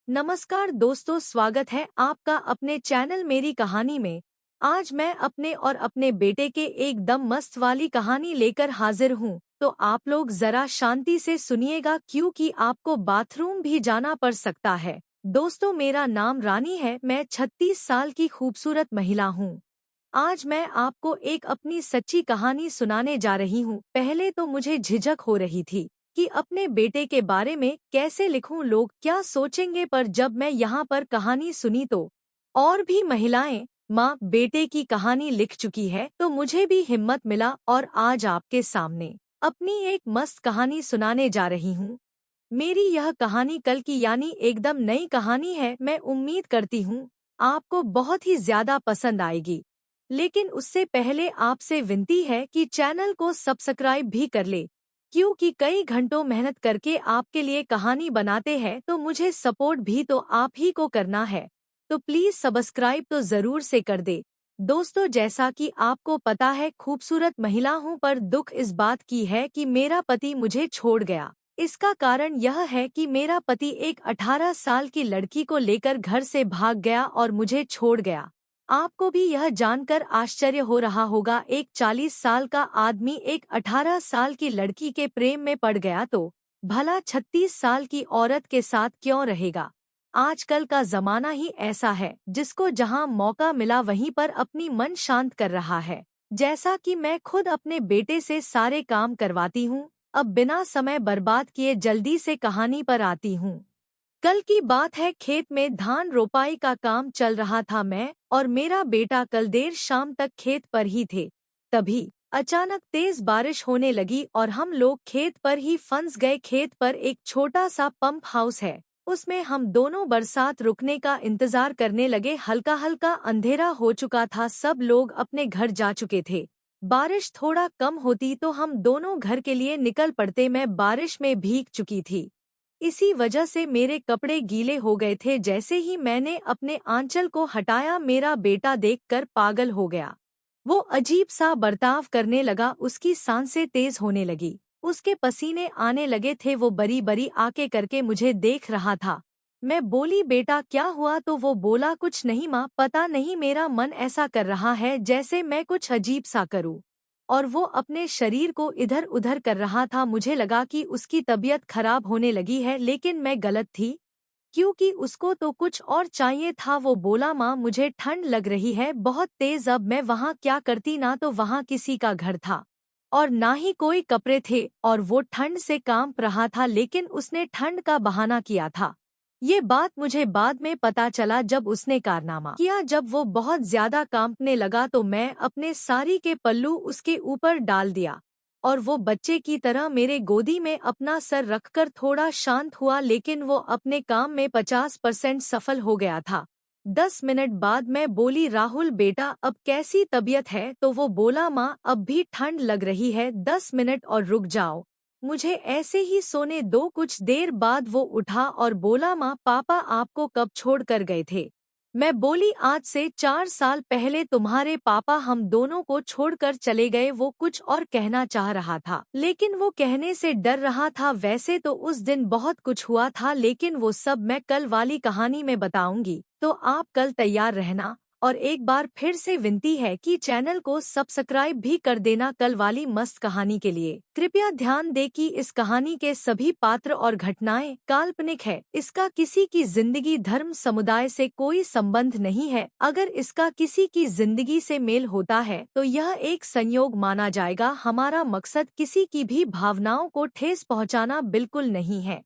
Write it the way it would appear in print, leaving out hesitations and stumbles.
नमस्कार दोस्तों, स्वागत है आपका अपने चैनल मेरी कहानी में। आज मैं अपने और अपने बेटे के एकदम मस्त वाली कहानी लेकर हाजिर हूँ। तो आप लोग जरा शांति से सुनिएगा क्योंकि आपको बाथरूम भी जाना पड़ सकता है। दोस्तों, मेरा नाम रानी है। मैं 36 साल की खूबसूरत महिला हूँ। आज मैं आपको एक अपनी सच्ची कहानी सुनाने जा रही हूँ। पहले तो मुझे झिझक हो रही थी कि अपने बेटे के बारे में कैसे लिखूं, लोग क्या सोचेंगे, पर जब मैं यहाँ पर कहानी सुनी तो और भी महिलाएं माँ बेटे की कहानी लिख चुकी है, तो मुझे भी हिम्मत मिला और आज आपके सामने अपनी एक मस्त कहानी सुनाने जा रही हूँ। मेरी यह कहानी कल की यानी एकदम नई कहानी है। मैं उम्मीद करती हूँ आपको बहुत ही ज्यादा पसंद आएगी। लेकिन उससे पहले आपसे विनती है कि चैनल को सब्सक्राइब भी कर ले, क्योंकि कई घंटों मेहनत करके आपके लिए कहानी बनाते हैं, तो मुझे सपोर्ट भी तो आप ही को करना है। तो प्लीज सब्सक्राइब तो जरूर से कर दे। दोस्तों, जैसा कि आपको पता है, खूबसूरत महिला हूँ, पर दुख इस बात की है कि मेरा पति मुझे छोड़ गया। इसका कारण यह है कि मेरा पति एक 18 साल की लड़की को लेकर घर से भाग गया और मुझे छोड़ गया। आपको भी यह जानकर आश्चर्य हो रहा होगा, एक 40 साल का आदमी एक 18 साल की लड़की के प्रेम में पड़ गया तो भला 36 साल की औरत के साथ क्यों रहेगा। आजकल का जमाना ही ऐसा है, जिसको जहां मौका मिला वहीं पर अपनी मन शांत कर रहा है। जैसा कि मैं खुद अपने बेटे से सारे काम करवाती हूँ। अब बिना समय बर्बाद किए जल्दी से कहानी पर आती हूँ। कल की बात है, खेत में धान रोपाई का काम चल रहा था। मैं और मेरा बेटा कल देर शाम तक खेत पर ही थे। तभी अचानक तेज बारिश होने लगी और हम लोग खेत पर ही फंस गए। खेत पर एक छोटा सा पंप हाउस है, उसमें हम दोनों बरसात रुकने का इंतजार करने लगे। हल्का हल्का अंधेरा हो चुका था, सब लोग अपने घर जा चुके थे। बारिश थोड़ा कम होती तो हम दोनों घर के लिए निकल पड़ते। मैं बारिश में भीग चुकी थी, इसी वजह से मेरे कपड़े गीले हो गए थे। जैसे ही मैंने अपने आंचल को हटाया, मेरा बेटा देखकर पागल हो गया। वो अजीब सा बर्ताव करने लगा, उसकी सांसें तेज होने लगी, उसके पसीने आने लगे थे। वो बरी बरी आके करके मुझे देख रहा था। मैं बोली, बेटा क्या हुआ? तो वो बोला, कुछ नहीं माँ, पता नहीं मेरा मन ऐसा कर रहा है जैसे मैं कुछ अजीब सा करूँ। और वो अपने शरीर को इधर उधर कर रहा था। मुझे लगा कि उसकी तबीयत खराब होने लगी है, लेकिन मैं गलत थी, क्योंकि उसको तो कुछ और चाहिए था। वो बोला, माँ मुझे ठंड लग रही है बहुत तेज। अब मैं वहाँ क्या करती, ना तो वहाँ किसी का घर था और ना ही कोई कपड़े थे, और वो ठंड से कांप रहा था, लेकिन उसने ठंड का बहाना किया था। ये बात मुझे बाद में पता चला जब उसने कारनामा किया। जब वो बहुत ज्यादा कांपने लगा तो मैं अपने साड़ी के पल्लू उसके ऊपर डाल दिया और वो बच्चे की तरह मेरे गोदी में अपना सर रखकर थोड़ा शांत हुआ। लेकिन वो अपने काम में 50% सफल हो गया था। 10 मिनट बाद मैं बोली, राहुल बेटा अब कैसी तबीयत है? तो वो बोला, माँ अब भी ठंड लग रही है, 10 मिनट और रुक जाओ, मुझे ऐसे ही सोने दो। कुछ देर बाद वो उठा और बोला, माँ पापा आपको कब छोड़ कर गए थे? मैं बोली, आज से 4 साल पहले तुम्हारे पापा हम दोनों को छोड़कर चले गए। वो कुछ और कहना चाह रहा था, लेकिन वो कहने से डर रहा था। वैसे तो उस दिन बहुत कुछ हुआ था, लेकिन वो सब मैं कल वाली कहानी में बताऊंगी, तो आप कल तैयार रहना। और एक बार फिर से विनती है कि चैनल को सब्सक्राइब भी कर देना कल वाली मस्त कहानी के लिए। कृपया ध्यान दें कि इस कहानी के सभी पात्र और घटनाएं काल्पनिक है। इसका किसी की जिंदगी धर्म समुदाय से कोई संबंध नहीं है। अगर इसका किसी की जिंदगी से मेल होता है तो यह एक संयोग माना जाएगा। हमारा मकसद किसी की भी भावनाओं को ठेस पहुंचाना बिल्कुल नहीं है।